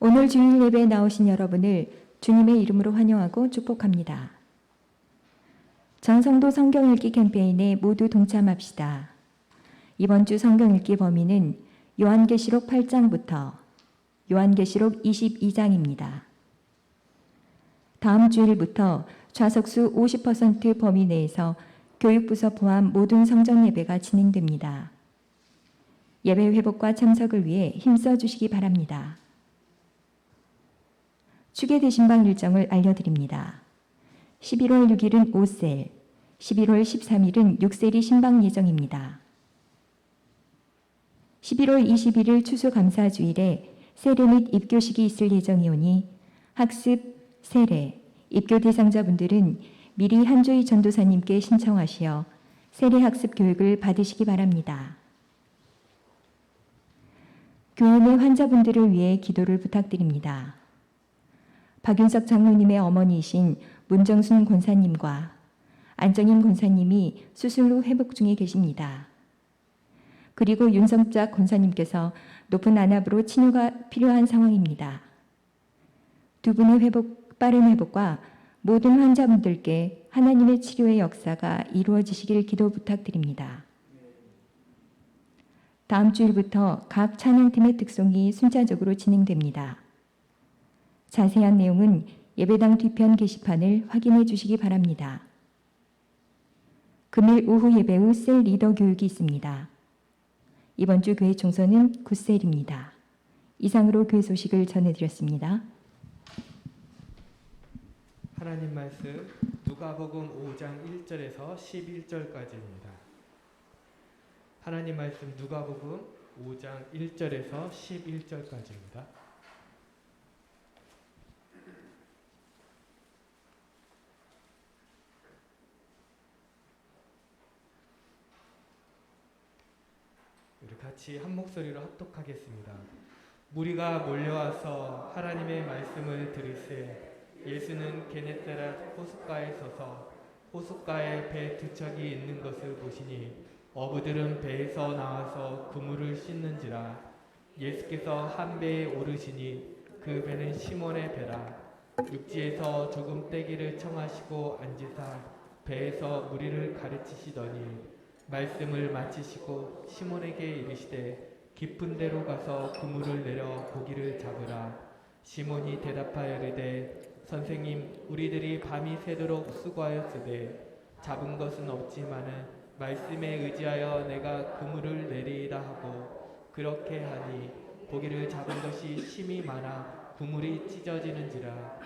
오늘 주일 예배에 나오신 여러분을 주님의 이름으로 환영하고 축복합니다. 전성도 성경 읽기 캠페인에 모두 동참합시다. 이번 주 성경 읽기 범위는 요한계시록 8장부터 요한계시록 22장입니다. 다음 주일부터 좌석수 50% 범위 내에서 교육부서 포함 모든 성전 예배가 진행됩니다. 예배 회복과 참석을 위해 힘써 주시기 바랍니다. 추계 대신방 일정을 알려드립니다. 11월 6일은 5셀, 11월 13일은 6셀이 신방 예정입니다. 11월 21일 추수감사주일에 세례 및 입교식이 있을 예정이오니 학습, 세례, 입교 대상자분들은 미리 한조희 전도사님께 신청하시어 세례 학습 교육을 받으시기 바랍니다. 교회 내 환자분들을 위해 기도를 부탁드립니다. 박윤석 장로님의 어머니이신 문정순 권사님과 안정임 권사님이 수술 후 회복 중에 계십니다. 그리고 윤성작 권사님께서 높은 안압으로 치료가 필요한 상황입니다. 두 분의 빠른 회복과 모든 환자분들께 하나님의 치료의 역사가 이루어지시길 기도 부탁드립니다. 다음 주일부터 각 찬양팀의 특송이 순차적으로 진행됩니다. 자세한 내용은 예배당 뒤편 게시판을 확인해 주시기 바랍니다. 금일 오후 예배 후 셀 리더 교육이 있습니다. 이번 주 교회 총선은 9셀입니다. 이상으로 교회 소식을 전해드렸습니다. 하나님 말씀 누가복음 5장 1절에서 11절까지입니다. 하나님 말씀 누가복음 5장 1절에서 11절까지입니다. 우리 같이 한 목소리로 합독하겠습니다. 무리가 몰려와서 하나님의 말씀을 들으세 예수는 게네사렛 호숫가에 서서 호숫가에 배 두 척이 있는 것을 보시니 어부들은 배에서 나와서 그물을 씻는지라. 예수께서 한 배에 오르시니 그 배는 시몬의 배라. 육지에서 조금 떼기를 청하시고 앉으사 배에서 무리를 가르치시더니 말씀을 마치시고 시몬에게 이르시되 깊은 데로 가서 그물을 내려 고기를 잡으라. 시몬이 대답하여 이르되 선생님, 우리들이 밤이 새도록 수고하였으되 잡은 것은 없지만은 말씀에 의지하여 내가 그물을 내리이다 하고 그렇게 하니 고기를 잡은 것이 심히 많아 그물이 찢어지는지라.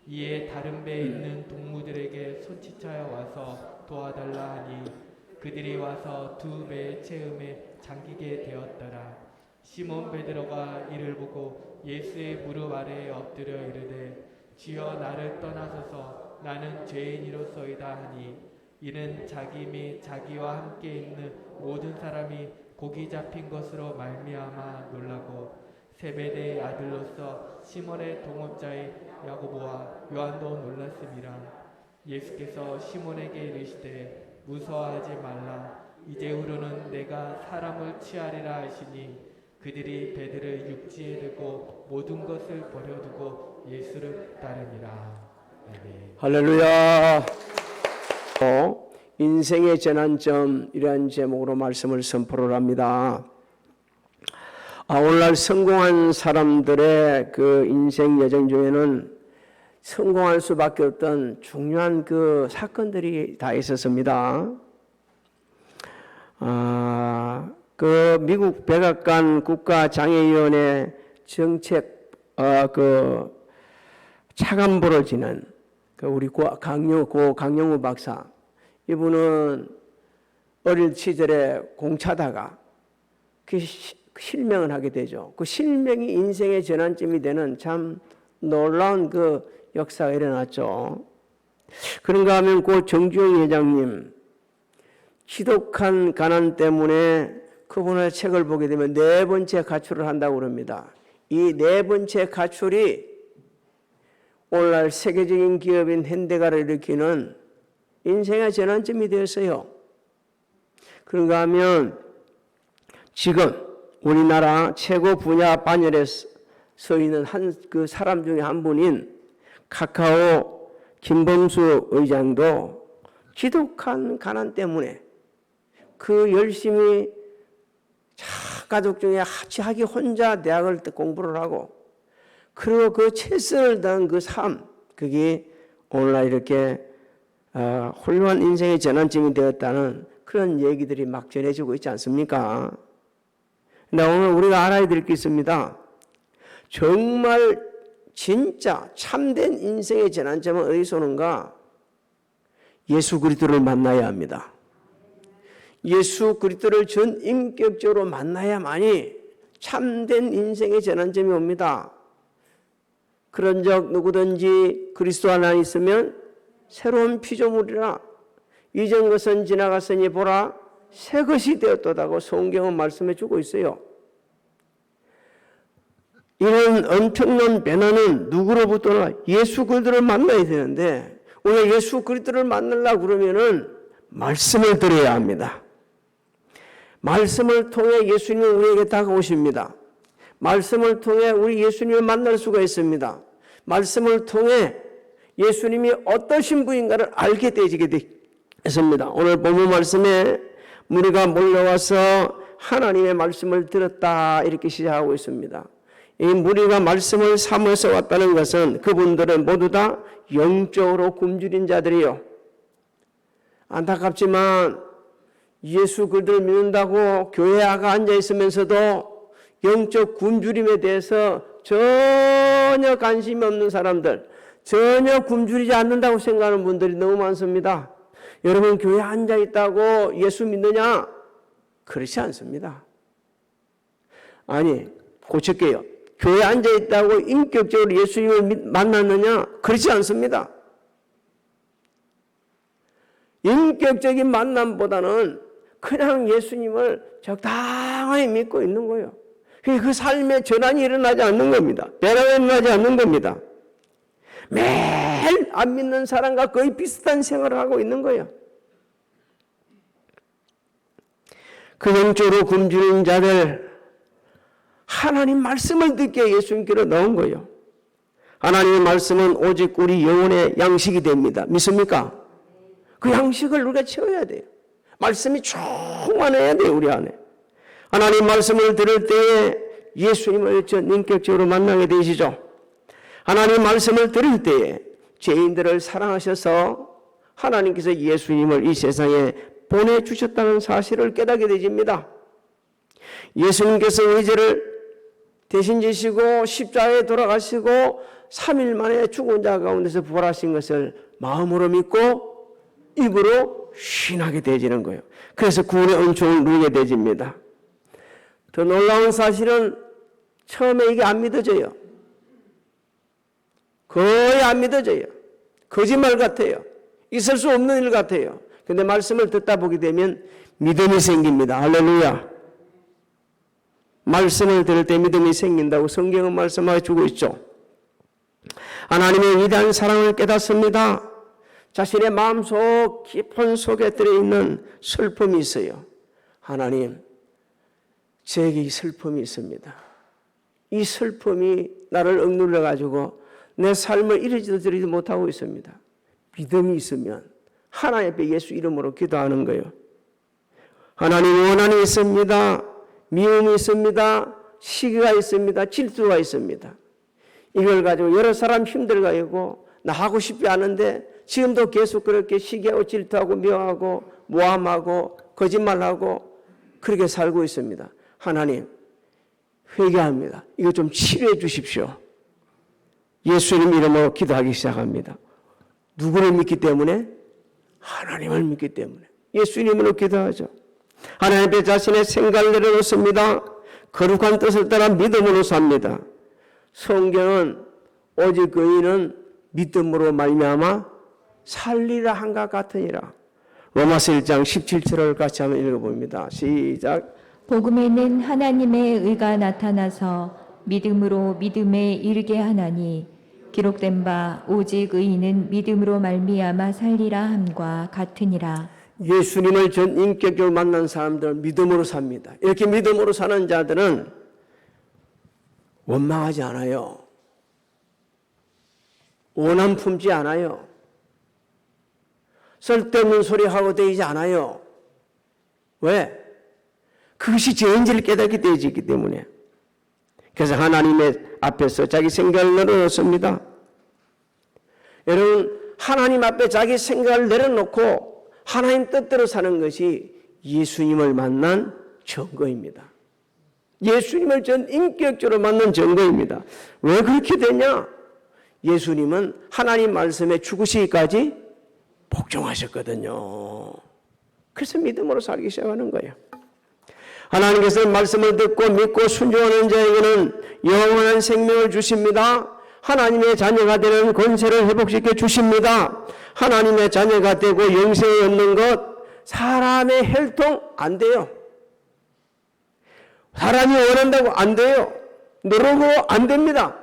이에 다른 배에 있는 동무들에게 손짓하여 와서 도와달라 하니 그들이 와서 두 배의 체음에 잠기게 되었더라. 시몬 베드로가 이를 보고 예수의 무릎 아래에 엎드려 이르되 주여 나를 떠나소서 나는 죄인이로소이다 하니 이는 자기 및 자기와 함께 있는 모든 사람이 고기 잡힌 것으로 말미암아 놀라고 세베대의 아들로서 시몬의 동업자의 야고보와 요한도 놀랐음이라. 예수께서 시몬에게 이르시되 무서워하지 말라. 이제후로는 내가 사람을 취하리라 하시니 그들이 배들을 육지에 들고 모든 것을 버려두고 예수를 따르니라. 아멘. 할렐루야. 인생의 전환점 이라는 제목으로 말씀을 선포를 합니다. 오늘날 성공한 사람들의 그 인생 여정 중에는 성공할 수밖에 없던 중요한 그 사건들이 다 있었습니다. 그 미국 백악관 국가장애위원회 정책 그 차관보를 지낸 그 우리 강영우 박사, 이분은 어릴 시절에 공차다가 그 실명을 하게 되죠. 그 실명이 인생의 전환점이 되는 참 놀라운 그 역사가 일어났죠. 그런가 하면 그 정주영 회장님, 지독한 가난 때문에 그분의 책을 보게 되면 네 번째 가출을 한다고 그럽니다. 이 네 번째 가출이 오늘날 세계적인 기업인 현대가를 일으키는 인생의 전환점이 되었어요. 그런가 하면 지금 우리나라 최고 분야 반열에 서 있는 그 사람 중에 한 분인 카카오 김범수 의장도 지독한 가난 때문에 그 열심히 가족 중에 하기 혼자 대학을 공부를 하고 그리고 그 최선을 다한 그 삶, 그게 오늘날 이렇게 훌륭한 인생의 전환점이 되었다는 그런 얘기들이 막 전해지고 있지 않습니까? 근데 오늘 우리가 알아야 될 게 있습니다. 정말 진짜 참된 인생의 전환점은 어디서 오는가? 예수 그리스도를 만나야 합니다. 예수 그리스도를 전인격적으로 만나야만이 참된 인생의 전환점이 옵니다. 그런즉 누구든지 그리스도 안에 있으면 새로운 피조물이라 이전 것은 지나갔으니 보라 새 것이 되었도다고 성경은 말씀해 주고 있어요. 이런 엄청난 변화는 누구로부터나 예수 그리스도를 만나야 되는데 우리가 예수 그리스도를 만나려고 그러면은 말씀을 들어야 합니다. 말씀을 통해 예수님이 우리에게 다가오십니다. 말씀을 통해 우리 예수님을 만날 수가 있습니다. 말씀을 통해 예수님이 어떠신 분인가를 알게 되지게 됐습니다. 오늘 본문 말씀에 무리가 몰려와서 하나님의 말씀을 들었다 이렇게 시작하고 있습니다. 이 무리가 말씀을 삼어서 왔다는 것은 그분들은 모두 다 영적으로 굶주린 자들이요. 안타깝지만 예수 그리스도를 믿는다고 교회에 앉아 있으면서도 영적 굶주림에 대해서 전혀 관심이 없는 사람들, 전혀 굶주리지 않는다고 생각하는 분들이 너무 많습니다. 여러분 교회에 앉아 있다고 예수 믿느냐? 그렇지 않습니다. 아니, 고칠게요. 교회에 앉아 있다고 인격적으로 예수님을 만났느냐? 그렇지 않습니다. 인격적인 만남보다는 그냥 예수님을 적당히 믿고 있는 거예요. 그 삶에 전환이 일어나지 않는 겁니다. 변화가 일어나지 않는 겁니다. 매일 안 믿는 사람과 거의 비슷한 생활을 하고 있는 거예요. 그 영적으로 굶주린 자들 하나님 말씀을 듣게 예수님께로 넣은 거예요. 하나님의 말씀은 오직 우리 영혼의 양식이 됩니다. 믿습니까? 그 양식을 우리가 채워야 돼요. 말씀이 충만해야 돼요, 우리 안에. 하나님 말씀을 들을 때에 예수님을 인격적으로 만나게 되시죠. 하나님 말씀을 들을 때에 죄인들을 사랑하셔서 하나님께서 예수님을 이 세상에 보내주셨다는 사실을 깨닫게 되십니다. 예수님께서 우리 죄를 대신 지시고 십자가에 돌아가시고 3일 만에 죽은 자 가운데서 부활하신 것을 마음으로 믿고 입으로 신하게 되지는 거예요. 그래서 구원의 은총을 누리게 되집니다. 더 놀라운 사실은 처음에 이게 안 믿어져요. 거의 안 믿어져요. 거짓말 같아요. 있을 수 없는 일 같아요. 근데 말씀을 듣다 보게 되면 믿음이 생깁니다. 할렐루야. 말씀을 들을 때 믿음이 생긴다고 성경은 말씀하여 주고 있죠. 하나님의 위대한 사랑을 깨닫습니다. 자신의 마음속 깊은 속에 들어있는 슬픔이 있어요. 하나님, 제게 이 슬픔이 있습니다. 이 슬픔이 나를 억눌러 가지고 내 삶을 이루지도 저리도 못하고 있습니다. 믿음이 있으면 하나님 앞에 예수 이름으로 기도하는 거예요. 하나님, 원한이 있습니다. 미움이 있습니다. 시기가 있습니다. 질투가 있습니다. 이걸 가지고 여러 사람 힘들어가지고 나 하고 싶지 않은데 지금도 계속 그렇게 시기하고 질투하고 미워하고 모함하고 거짓말하고 그렇게 살고 있습니다. 하나님, 회개합니다. 이거 좀 치료해 주십시오. 예수님 이름으로 기도하기 시작합니다. 누구를 믿기 때문에? 하나님을 믿기 때문에. 예수님으로 기도하죠. 하나님 앞에 자신의 생각을 내려놓습니다. 거룩한 뜻을 따라 믿음으로 삽니다. 성경은 오직 의인은 믿음으로 말미암아 살리라 한 것 같으니라. 로마서 1장 17절을 같이 한번 읽어봅니다. 시작. 복음에는 하나님의 의가 나타나서 믿음으로 믿음에 이르게 하나니 기록된 바 오직 의인은 믿음으로 말미암아 살리라 함과 같으니라. 예수님을 전 인격적으로 만난 사람들은 믿음으로 삽니다. 이렇게 믿음으로 사는 자들은 원망하지 않아요. 원한 품지 않아요. 쓸데없는 소리 하고 다니지 않아요. 왜? 그것이 죄인지를 깨닫게 되어지기 때문에. 그래서 하나님의 앞에서 자기 생각을 내려놓습니다. 여러분, 하나님 앞에 자기 생각을 내려놓고 하나님 뜻대로 사는 것이 예수님을 만난 증거입니다. 예수님을 전 인격적으로 만난 증거입니다. 왜 그렇게 되냐? 예수님은 하나님 말씀에 죽으시기까지 복종하셨거든요. 그래서 믿음으로 살기 시작하는 거예요. 하나님께서 말씀을 듣고 믿고 순종하는 자에게는 영원한 생명을 주십니다. 하나님의 자녀가 되는 권세를 회복시켜 주십니다. 하나님의 자녀가 되고 영생을 얻는 것 사람의 혈통 안 돼요. 사람이 원한다고 안 돼요. 누르고 안 됩니다.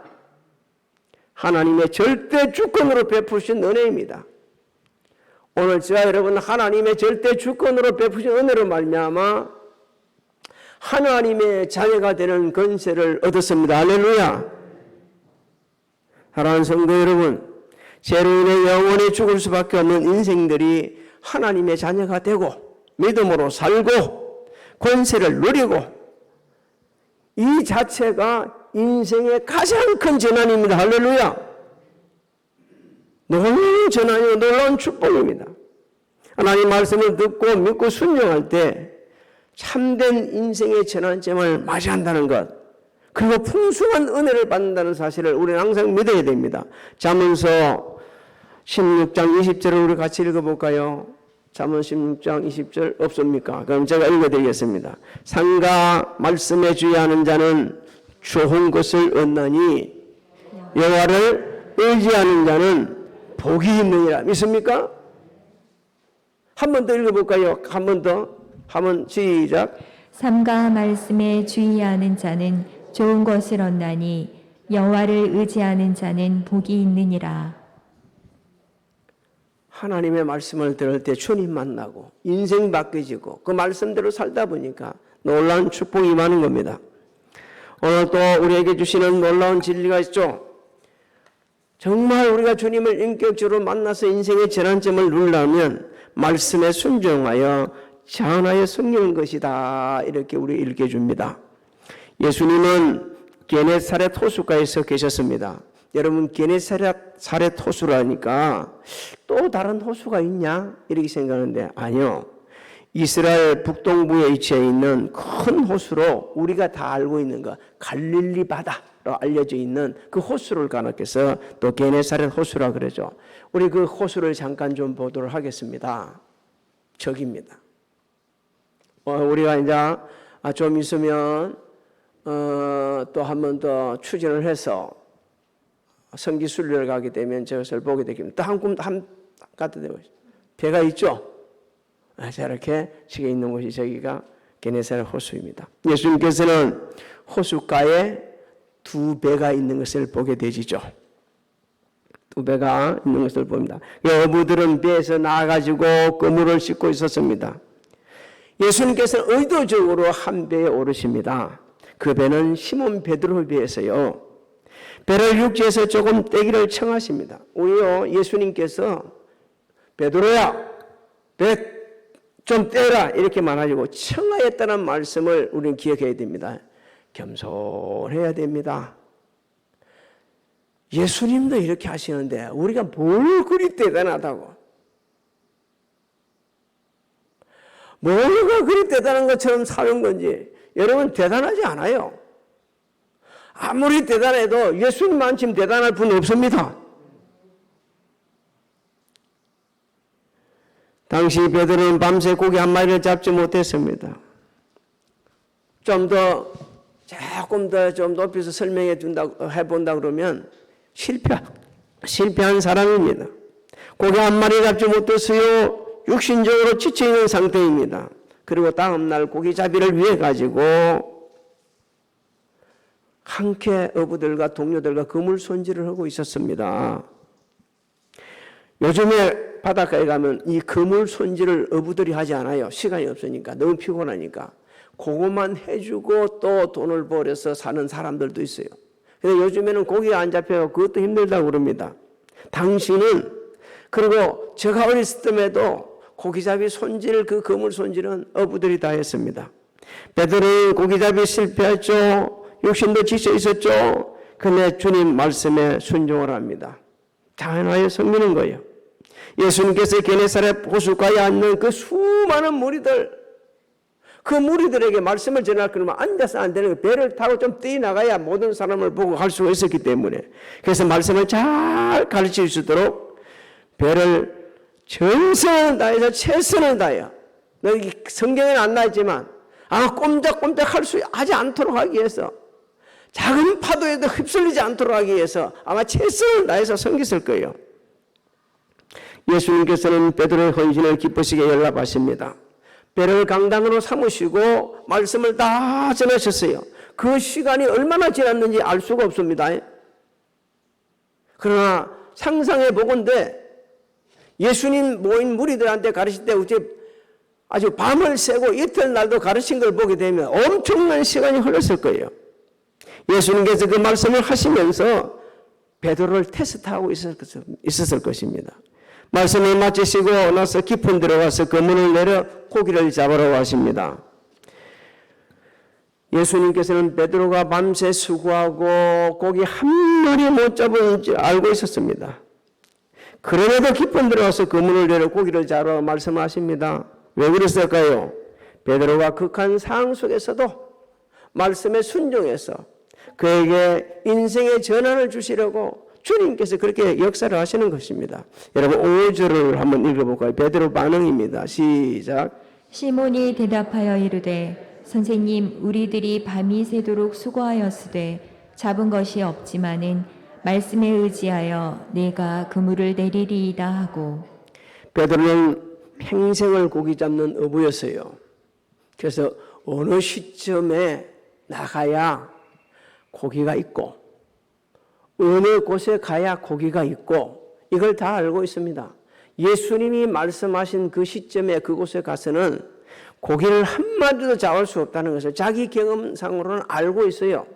하나님의 절대 주권으로 베푸신 은혜입니다. 오늘 저와 여러분 하나님의 절대 주권으로 베푸신 은혜로 말미암아 하나님의 자녀가 되는 권세를 얻었습니다. 할렐루야. 사랑하는 성도 여러분, 죄로 인해 영원히 죽을 수밖에 없는 인생들이 하나님의 자녀가 되고 믿음으로 살고 권세를 누리고 이 자체가 인생의 가장 큰 전환입니다. 할렐루야. 놀라운 전환이고 놀라운 축복입니다. 하나님 말씀을 듣고 믿고 순종할 때 참된 인생의 전환점을 맞이한다는 것, 그리고 풍성한 은혜를 받는다는 사실을 우리는 항상 믿어야 됩니다. 잠언서 16장 20절을 우리 같이 읽어볼까요? 잠언 16장 20절 없습니까? 그럼 제가 읽어드리겠습니다. 상가 말씀에 주의하는 자는 좋은 것을 얻나니 여호와를 의지하는 자는 복이 있느니라. 믿습니까? 한 번 더 읽어볼까요? 한 번 더. 한번 시작. 삼가 말씀에 주의하는 자는 좋은 것을 얻나니 여호와를 의지하는 자는 복이 있느니라. 하나님의 말씀을 들을 때 주님 만나고 인생 바뀌어지고 그 말씀대로 살다 보니까 놀라운 축복이 임하는 겁니다. 오늘 또 우리에게 주시는 놀라운 진리가 있죠. 정말 우리가 주님을 인격적으로 만나서 인생의 전환점을 누리려면 말씀에 순종하여 자원하여 섬기는 것이다. 이렇게 우리 읽혀줍니다. 예수님은 게네사렛 호숫가에서 계셨습니다. 여러분 게네사렛 호수라니까 또 다른 호수가 있냐? 이렇게 생각하는데 아니요. 이스라엘 북동부에 위치해 있는 큰 호수로 우리가 다 알고 있는 것 갈릴리 바다로 알려져 있는 그 호수를 가리켜서 또 게네사렛 호수라 그러죠. 우리 그 호수를 잠깐 좀 보도록 하겠습니다. 저기입니다. 우리가 이제 좀 있으면 또 한 번 더 추진을 해서 성기 순례를 가게 되면 저것을 보게 되겠습니다. 또 한 갖다 대고 배가 있죠. 저렇게 지게 있는 곳이 저기가 게네사렛 호수입니다. 예수님께서는 호숫가에 두 배가 있는 것을 보게 되시죠. 두 배가 있는 것을 봅니다. 어부들은 배에서 나와가지고 그물을 싣고 있었습니다. 예수님께서는 의도적으로 한 배에 오르십니다. 그 배는 시몬 베드로의 배에서요. 배를 육지에서 조금 떼기를 청하십니다. 우리요 예수님께서 베드로야 배 좀 떼라 이렇게 말하시고 청하였다는 말씀을 우리는 기억해야 됩니다. 겸손해야 됩니다. 예수님도 이렇게 하시는데 우리가 뭘 그리 대단하다고 뭐가 그리 대단한 것처럼 사는 건지 여러분 대단하지 않아요. 아무리 대단해도 예수님만큼 대단할 분은 없습니다. 당시 베드로는 밤새 고기 한 마리를 잡지 못했습니다. 조금 더 좀 높여서 설명해 준다고 해본다 그러면 실패한 사람입니다. 고기 한 마리 잡지 못했어요. 육신적으로 지쳐있는 상태입니다. 그리고 다음날 고기잡이를 위해 가지고 함께 어부들과 동료들과 그물 손질을 하고 있었습니다. 요즘에 바닷가에 가면 이 그물 손질을 어부들이 하지 않아요. 시간이 없으니까 너무 피곤하니까 그것만 해주고 또 돈을 벌여서 사는 사람들도 있어요. 근데 요즘에는 고기가 안 잡혀서 그것도 힘들다고 그럽니다. 당신은, 그리고 제가 어렸을 때에도 고기잡이 손질, 그 그물 손질은 어부들이 다 했습니다. 베드로는 고기잡이 실패했죠. 욕심도 지쳐 있었죠. 근데 주님 말씀에 순종을 합니다. 당연하게 섬기는 거예요. 예수님께서 게네사렛 호숫가에 앉는 그 수많은 무리들, 그 무리들에게 말씀을 전할 그러면 앉아서 안 되는 거예요. 배를 타고 좀 뛰어나가야 모든 사람을 보고 갈 수가 있었기 때문에. 그래서 말씀을 잘 가르칠 수 있도록 배를 정성을 다해서 최선을 다해요. 여기 성경에는 안 나있지만 아마 꼼짝꼼짝 하지 않도록 하기 위해서, 작은 파도에도 휩쓸리지 않도록 하기 위해서 아마 최선을 다해서 섬겼을 거예요. 예수님께서는 베드로의 헌신을 기쁘시게 연락하십니다. 배를 강단으로 삼으시고 말씀을 다 전하셨어요. 그 시간이 얼마나 지났는지 알 수가 없습니다. 그러나 상상해 보건대 예수님 모인 무리들한테 가르칠 때 아주 밤을 새고 이튿날도 가르친 걸 보게 되면 엄청난 시간이 흘렀을 거예요. 예수님께서 그 말씀을 하시면서 베드로를 테스트하고 있었을 것입니다. 말씀을 마치시고 나서 깊은 데로 가서 그물을 내려 고기를 잡으러 가십니다. 예수님께서는 베드로가 밤새 수고하고 고기 한 마리 못 잡은지 알고 있었습니다. 그럼에도 깊은 데로 가서 그물을 내려 고기를 잡으러 말씀하십니다. 왜 그랬을까요? 베드로가 극한 상황 속에서도 말씀에 순종해서 그에게 인생의 전환을 주시려고 주님께서 그렇게 역사를 하시는 것입니다. 여러분 5절을 한번 읽어볼까요? 베드로 반응입니다. 시작. 시몬이 대답하여 이르되 선생님 우리들이 밤이 새도록 수고하였으되 잡은 것이 없지만은 말씀에 의지하여 내가 그물을 내리리이다 하고. 베드로는 평생을 고기 잡는 어부였어요. 그래서 어느 시점에 나가야 고기가 있고 어느 곳에 가야 고기가 있고 이걸 다 알고 있습니다. 예수님이 말씀하신 그 시점에 그곳에 가서는 고기를 한 마리도 잡을 수 없다는 것을 자기 경험상으로는 알고 있어요.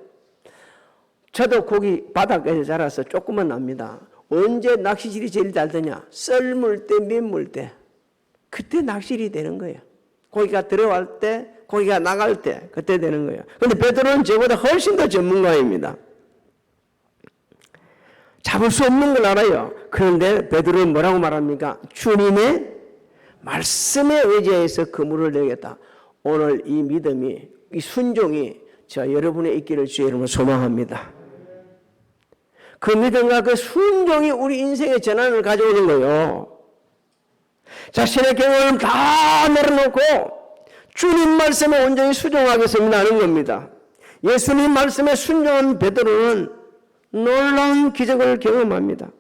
저도 고기 바닷가에서 자라서 조금은 압니다. 언제 낚시질이 제일 잘 되냐? 썰물 때, 민물 때. 그때 낚시질이 되는 거예요. 고기가 들어갈 때, 고기가 나갈 때, 그때 되는 거예요. 그런데 베드로는 저보다 훨씬 더 전문가입니다. 잡을 수 없는 걸 알아요. 그런데 베드로는 뭐라고 말합니까? 주님의 말씀에 의지해서 그물을 내겠다. 오늘 이 믿음이, 이 순종이 저 여러분의 있기를 주의 이름으로 소망합니다. 그 믿음과 그 순종이 우리 인생의 전환을 가져오는 거예요. 자신의 경험을 다 내려놓고 주님 말씀에 온전히 순종하겠습니다 하는 겁니다. 예수님 말씀에 순종한 베드로는 놀라운 기적을 경험합니다.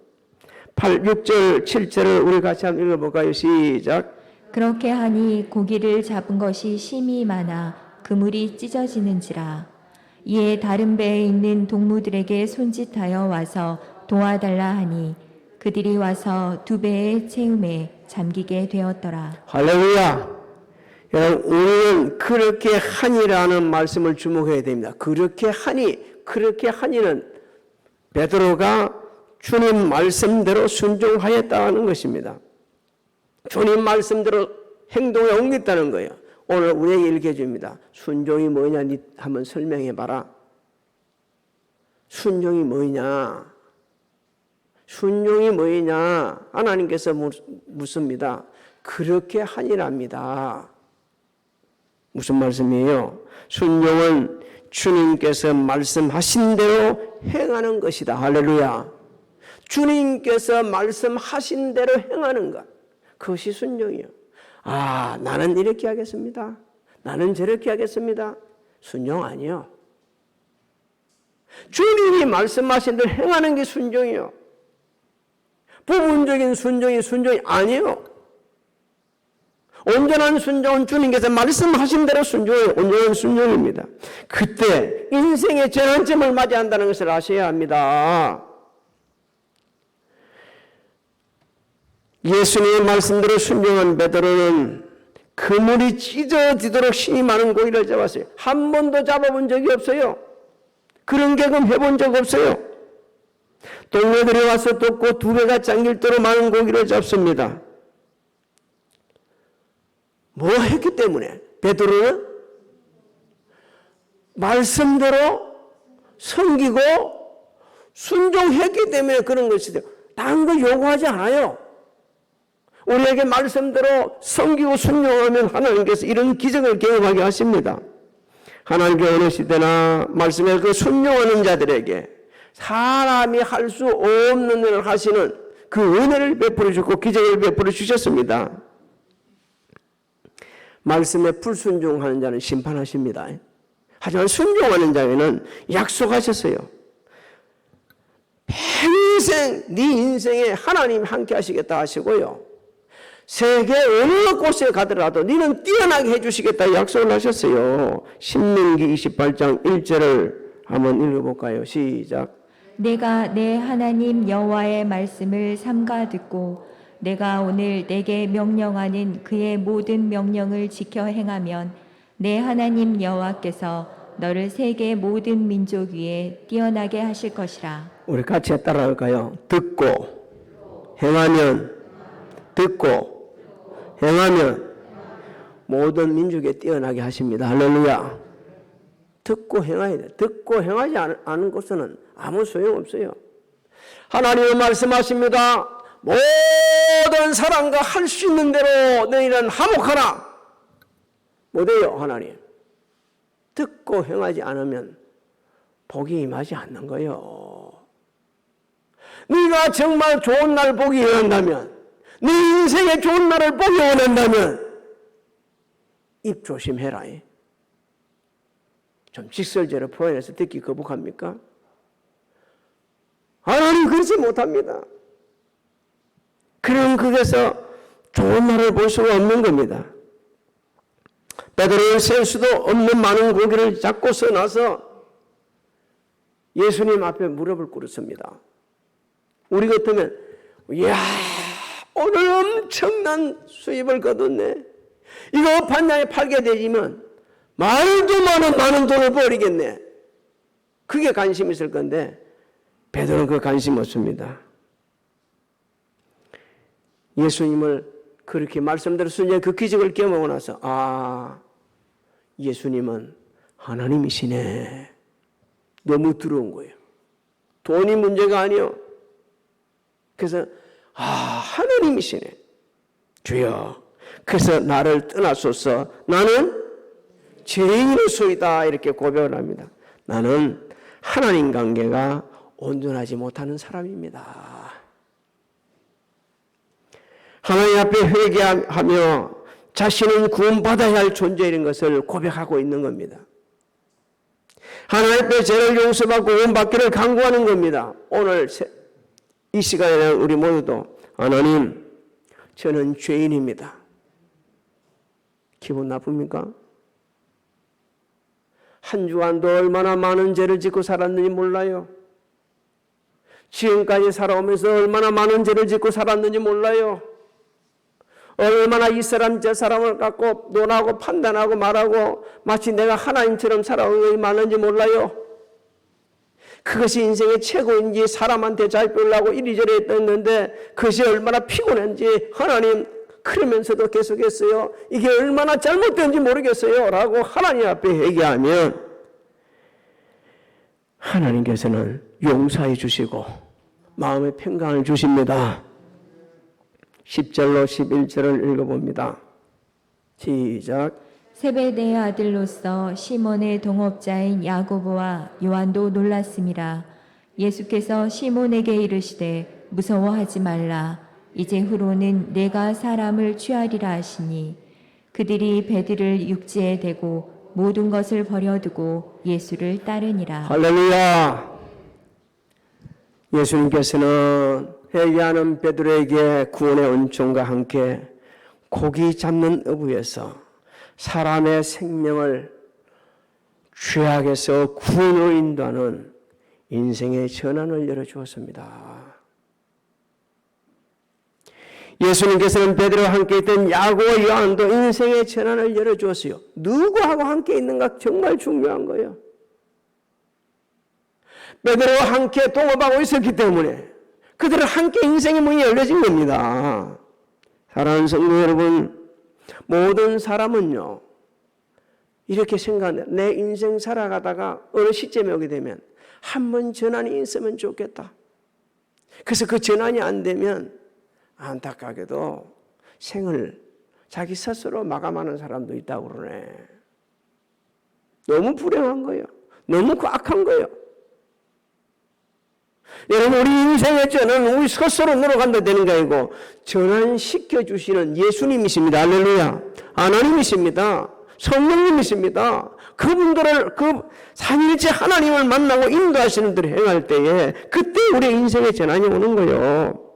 6절, 7절을 우리 같이 한번 읽어볼까요? 시작. 그렇게 하니 고기를 잡은 것이 심히 많아 그물이 찢어지는지라. 이에 다른 배에 있는 동무들에게 손짓하여 와서 도와달라 하니 그들이 와서 두 배의 채움에 잠기게 되었더라. 할렐루야. 여러분, 우리는 그렇게 하니라는 말씀을 주목해야 됩니다. 그렇게 하니는 베드로가 주님 말씀대로 순종하였다는 것입니다. 주님 말씀대로 행동에 옮겼다는 거예요. 오늘 우리에게 읽게 줍니다. 순종이 뭐냐? 니 한번 설명해 봐라. 순종이 뭐냐? 순종이 뭐냐? 하나님께서 묻습니다. 그렇게 하니랍니다. 무슨 말씀이에요? 순종은 주님께서 말씀하신 대로 행하는 것이다. 할렐루야. 주님께서 말씀하신 대로 행하는 것. 그것이 순종이요. 아, 나는 이렇게 하겠습니다. 나는 저렇게 하겠습니다. 순종 아니요. 주님이 말씀하신 대로 행하는 게 순종이요. 부분적인 순종이 아니요. 온전한 순종은 주님께서 말씀하신 대로 순종이에요. 온전한 순종입니다. 그때 인생의 전환점을 맞이한다는 것을 아셔야 합니다. 예수님의 말씀대로 순종한 베드로는 그물이 찢어지도록 힘이 많은 고기를 잡았어요. 한 번도 잡아본 적이 없어요. 그런 경험 해본 적 없어요. 동료들이 와서 돕고 두 배가 잠길 대로 많은 고기를 잡습니다. 뭐 했기 때문에? 베드로는 말씀대로 섬기고 순종했기 때문에 그런 것이죠. 다른 거 요구하지 않아요. 우리에게 말씀대로 섬기고 순종하면 하나님께서 이런 기적을 경험하게 하십니다. 하나님께 어느 시대나 말씀에 그 순종하는 자들에게 사람이 할 수 없는 일을 하시는 그 은혜를 베풀어 주고 기적을 베풀어 주셨습니다. 말씀에 불순종하는 자는 심판하십니다. 하지만 순종하는 자에는 약속하셨어요. 평생 네 인생에 하나님 함께 하시겠다 하시고요. 세계 어느 곳에 가더라도 너는 뛰어나게 해주시겠다 약속을 하셨어요. 신명기 28장 1절을 한번 읽어볼까요? 시작. 내가 내 하나님 여호와의 말씀을 삼가 듣고 내가 오늘 내게 명령하는 그의 모든 명령을 지켜 행하면 내 하나님 여호와께서 너를 세계 모든 민족 위에 뛰어나게 하실 것이라. 우리 같이 따라할까요? 듣고 행하면, 듣고 행하면 모든 민족에 뛰어나게 하십니다. 할렐루야. 듣고 행해야 돼. 듣고 행하지 않은 것은 아무 소용없어요. 하나님은 말씀하십니다. 모든 사람과 할 수 있는 대로 너희는 화목하라. 못해요, 하나님. 듣고 행하지 않으면 복이 임하지 않는 거예요. 네가 정말 좋은 날 보기 원한다면, 네 인생에 좋은 날을 보기 원한다면 입 조심해라. 좀 직설제로 표현해서 듣기 거북합니까? 하나님 그러지 못합니다. 그럼 거기서 좋은 날을 볼 수가 없는 겁니다. 베드로는 셀 수도 없는 많은 고기를 잡고 서나서 예수님 앞에 무릎을 꿇었습니다. 우리 같으면 이야 오늘 엄청난 수입을 거뒀네. 이거 반장에 팔게 되지만 말도 많은 돈을 버리겠네. 그게 관심 있을 건데 베드로는 그 관심 없습니다. 예수님을 그렇게 말씀대로 순종해 그 기적을 경험하고 나서 예수님은 하나님이시네. 너무 들어온 거예요. 돈이 문제가 아니요. 그래서 하나님이시네. 주여 그래서 나를 떠나소서. 나는 죄인으로소이다. 이렇게 고백을 합니다. 나는 하나님 관계가 온전하지 못하는 사람입니다. 하나님 앞에 회개하며 자신은 구원받아야 할 존재인 것을 고백하고 있는 겁니다. 하나님 앞에 죄를 용서받고 구원받기를 간구하는 겁니다. 오늘 이 시간에 우리 모두도 하나님 저는 죄인입니다. 기분 나쁩니까? 한 주간도 얼마나 많은 죄를 짓고 살았는지 몰라요. 지금까지 살아오면서 얼마나 많은 죄를 짓고 살았는지 몰라요. 얼마나 이 사람 저 사람을 갖고 논하고 판단하고 말하고 마치 내가 하나님처럼 살아온 것이 많은지 몰라요. 그것이 인생의 최고인지 사람한테 잘 보려고 이리저리 했는데 그것이 얼마나 피곤한지 하나님 그러면서도 계속했어요. 이게 얼마나 잘못된지 모르겠어요 라고 하나님 앞에 얘기하면 하나님께서는 용서해 주시고 마음의 평강을 주십니다. 10절로 11절을 읽어봅니다. 시작. 세베대의 아들로서 시몬의 동업자인 야고보와 요한도 놀랐습니다. 예수께서 시몬에게 이르시되 무서워하지 말라. 이제 후로는 내가 사람을 취하리라 하시니 그들이 배들을 육지에 대고 모든 것을 버려두고 예수를 따르니라. 할렐루야. 예수님께서는 회개하는 베드로에게 구원의 은총과 함께 고기 잡는 어부에서 사람의 생명을 죄악에서 구원으로 인도하는 인생의 전환을 열어주었습니다. 예수님께서는 베드로와 함께 있던 야고보와 요한도 인생의 전환을 열어주었어요. 누구하고 함께 있는가 정말 중요한 거예요. 베드로와 함께 동업하고 있었기 때문에 그들은 함께 인생의 문이 열려진 겁니다. 사랑하는 성도 여러분, 모든 사람은요 이렇게 생각해요. 내 인생 살아가다가 어느 시점에 오게 되면 한 번 전환이 있으면 좋겠다. 그래서 그 전환이 안 되면 안타깝게도 생을 자기 스스로 마감하는 사람도 있다고 그러네. 너무 불행한 거예요. 너무 악한 거예요. 여러분, 우리 인생의 전환은 우리 스스로 늘어간다 되는 게 아니고 전환시켜 주시는 예수님이십니다. 할렐루야. 하나님이십니다. 성령님이십니다. 그분들을 그 삼위일체 하나님을 만나고 인도하시는 대로 행할 때에 그때 우리 인생의 전환이 오는 거예요.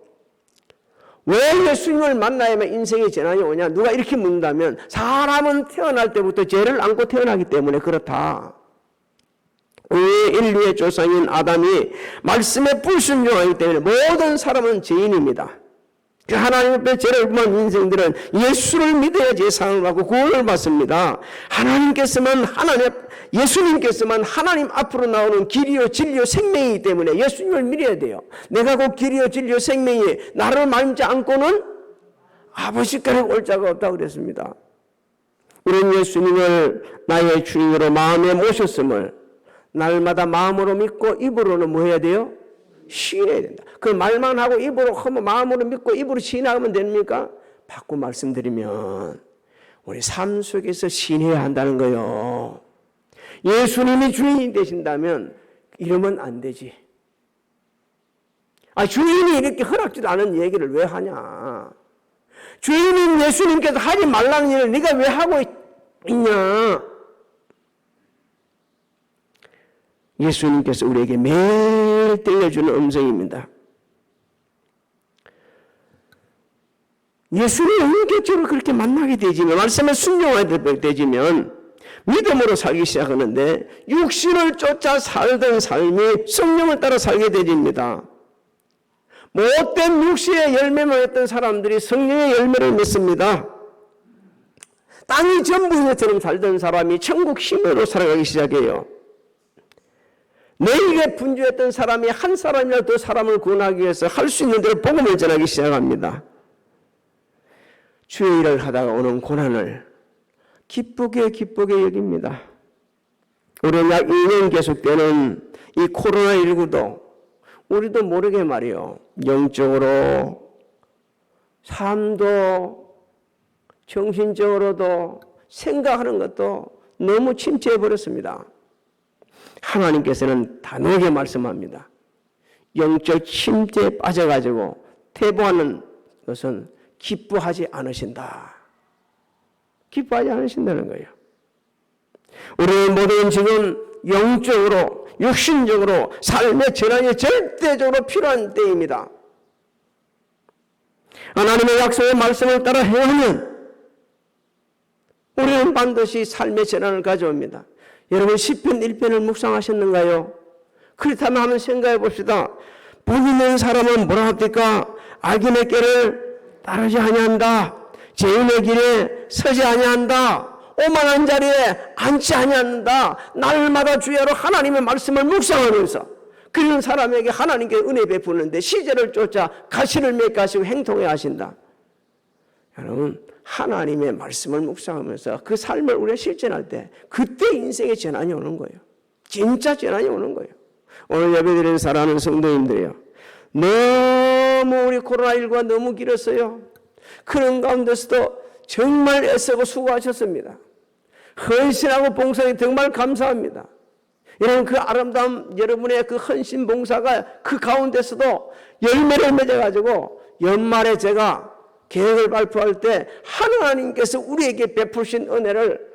왜 예수님을 만나야만 인생의 전환이 오냐? 누가 이렇게 묻는다면 사람은 태어날 때부터 죄를 안고 태어나기 때문에 그렇다. 왜 인류의 조상인 아담이 말씀에 불순종하기 때문에 모든 사람은 죄인입니다. 그 하나님 앞에 죄를 범한 인생들은 예수를 믿어야지 상을 받고 구원을 받습니다. 예수님께서만 하나님 앞으로 나오는 길이요 진리요 생명이기 때문에 예수님을 믿어야 돼요. 내가 그 길이요 진리요 생명이 나를 말지 않고는 아버지까지 올 자가 없다고 그랬습니다. 우리는 예수님을 나의 주인으로 마음에 모셨음을 날마다 마음으로 믿고 입으로는 뭐 해야 돼요? 시인해야 된다. 그 말만 하고 입으로 하면 마음으로 믿고 입으로 시인하면 됩니까? 바꿔 말씀드리면 우리 삶 속에서 시인해야 한다는 거예요. 예수님이 주인이 되신다면 이러면 안 되지. 주인이 이렇게 허락지도 않은 얘기를 왜 하냐. 주인인 예수님께서 하지 말라는 일을 네가 왜 하고 있냐. 예수님께서 우리에게 매일 들려주는 음성입니다. 예수님을 개체로 그렇게 만나게 되지면, 말씀에 순종하게 되지면 믿음으로 살기 시작하는데 육신을 쫓아 살던 삶이 성령을 따라 살게 되집니다. 못된 육신의 열매만 했던 사람들이 성령의 열매를 맺습니다. 땅이 전부인처럼 살던 사람이 천국 힘으로 살아가기 시작해요. 내일에 분주했던 사람이 한 사람이라도 더 사람을 구원하기 위해서 할 수 있는 대로 복음을 전하기 시작합니다. 주의 일을 하다가 오는 고난을 기쁘게 여깁니다. 우리는 약 2년 계속되는 이 코로나19도 우리도 모르게 말이요. 영적으로, 삶도, 정신적으로도 생각하는 것도 너무 침체해버렸습니다. 하나님께서는 단호하게 말씀합니다. 영적 침체에 빠져가지고 퇴보하는 것은 기뻐하지 않으신다. 기뻐하지 않으신다는 거예요. 우리 모두는 지금 영적으로, 육신적으로 삶의 전환이 절대적으로 필요한 때입니다. 하나님의 약속의 말씀을 따라 행하면 우리는 반드시 삶의 전환을 가져옵니다. 여러분 시편 1편을 묵상하셨는가요? 그렇다면 한번 생각해 봅시다. 복 있는 사람은 뭐라 합니까? 악인의 길을 따르지 아니한다. 죄인의 길에 서지 아니한다. 오만한 자리에 앉지 아니한다. 날마다 주야로 하나님의 말씀을 묵상하면서 그런 사람에게 하나님께 은혜 베푸는데 시절을 쫓아 가시를 맺게 하시고 행동해 하신다. 여러분 하나님의 말씀을 묵상하면서 그 삶을 우리가 실천할 때 그때 인생의 전환이 오는 거예요. 진짜 전환이 오는 거예요. 오늘 예배드리는 사랑하는 성도님들이요. 너무 우리 코로나19가 너무 길었어요. 그런 가운데서도 정말 애쓰고 수고하셨습니다. 헌신하고 봉사에 정말 감사합니다. 이런 그 아름다운 여러분의 그 헌신 봉사가 그 가운데서도 열매를 맺어가지고 연말에 제가 계획을 발표할 때 하나님께서 우리에게 베푸신 은혜를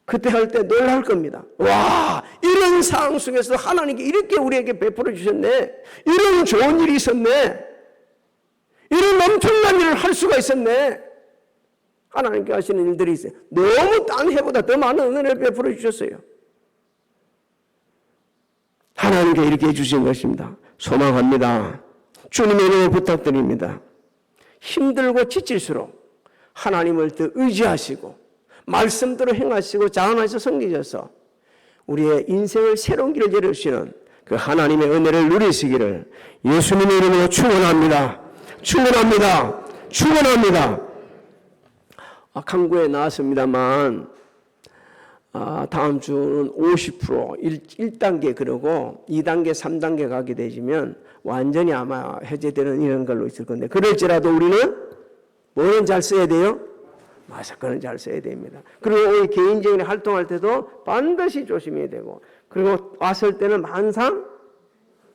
그때 할 때 놀랄 겁니다. 와, 이런 상황 속에서 하나님께 이렇게 우리에게 베풀어 주셨네. 이런 좋은 일이 있었네. 이런 엄청난 일을 할 수가 있었네. 하나님께 하시는 일들이 있어요. 너무 딴 해보다 더 많은 은혜를 베풀어 주셨어요. 하나님께 이렇게 해주신 것입니다. 소망합니다. 주님의 은혜 부탁드립니다. 힘들고 지칠수록 하나님을 더 의지하시고 말씀대로 행하시고 자원하셔서 섬기셔서 우리의 인생을 새로운 길을 열어주시는 그 하나님의 은혜를 누리시기를 예수님의 이름으로 축원합니다. 축원합니다. 축원합니다. 강구에 나왔습니다만 다음 주는 50% 1단계 그러고 2단계 3단계 가게 되시면 완전히 아마 해제되는 이런 걸로 있을 건데 그럴지라도 우리는 뭐는 잘 써야 돼요? 마스크는 잘 써야 됩니다. 그리고 우리 개인적인 활동할 때도 반드시 조심해야 되고 그리고 왔을 때는 항상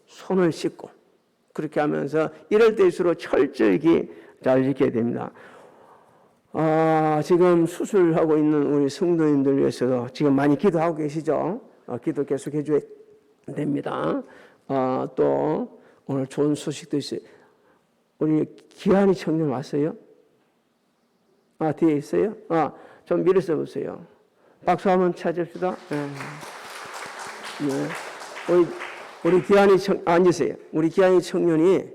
손을 씻고 그렇게 하면서 이럴 때일수록 철저히 잘 지켜야 됩니다. 지금 수술하고 있는 우리 성도님들 위해서 지금 많이 기도하고 계시죠? 기도 계속 해줘야 됩니다. 또 오늘 좋은 소식도 있어요. 우리 기한이 청년 왔어요? 뒤에 있어요? 좀 밀어서 보세요. 박수 한번 찾읍시다. 네. 우리 기한이 앉으세요. 우리 기한이 청년이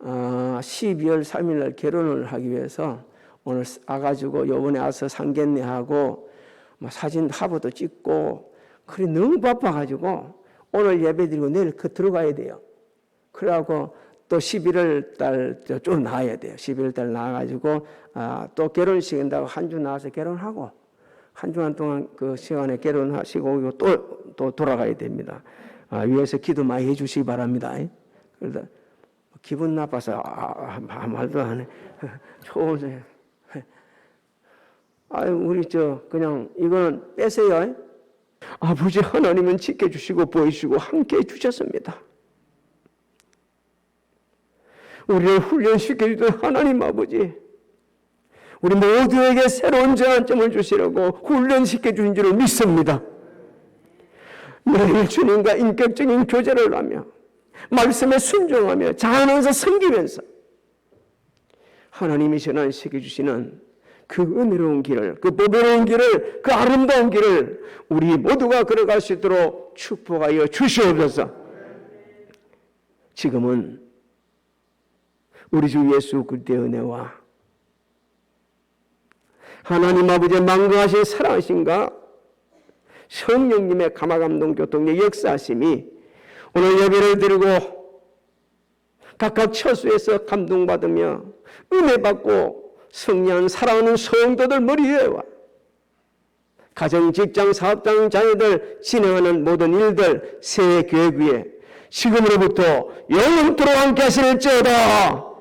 12월 3일 날 결혼을 하기 위해서 오늘 와가지고 요번에 와서 상견례하고 사진 화보도 찍고 그래 너무 바빠가지고 오늘 예배드리고 내일 들어가야 돼요. 그래갖고 또 11월 달 좀 나와야 돼요. 11월 달 나와가지고 또 결혼식 한다고 한 주 나와서 결혼하고 한 주간 동안 그 시간에 결혼하시고 또 돌아가야 됩니다. 위에서 기도 많이 해주시기 바랍니다. 그러다 기분 나빠서 말도 안 해. 좋으세요. 우리 그냥 이거는 빼세요. 아버지 하나님은 지켜주시고 보이시고 함께해 주셨습니다. 우리를 훈련시켜주던 하나님 아버지, 우리 모두에게 새로운 전환점을 주시려고 훈련시켜주신 줄을 믿습니다. 매일 주님과 인격적인 교제를 하며 말씀에 순종하며 자원하면서 섬기면서 하나님이 전환시켜주시는 그 은혜로운 길을, 그 보배로운 길을, 그 아름다운 길을 우리 모두가 걸어갈 수 있도록 축복하여 주시옵소서. 지금은 우리 주 예수 그리스도의 은혜와 하나님 아버지의 만강하신 사랑하심과 성령님의 감화감동 교통의 역사하심이 오늘 예배를 드리고 각각 처소에서 감동받으며 은혜받고 승리한 사랑하는 성도들 머리 위에와 가정, 직장, 사업장, 자녀들 진행하는 모든 일들 새 계획 위에 지금으로부터 영원토록 함께 하실지어다.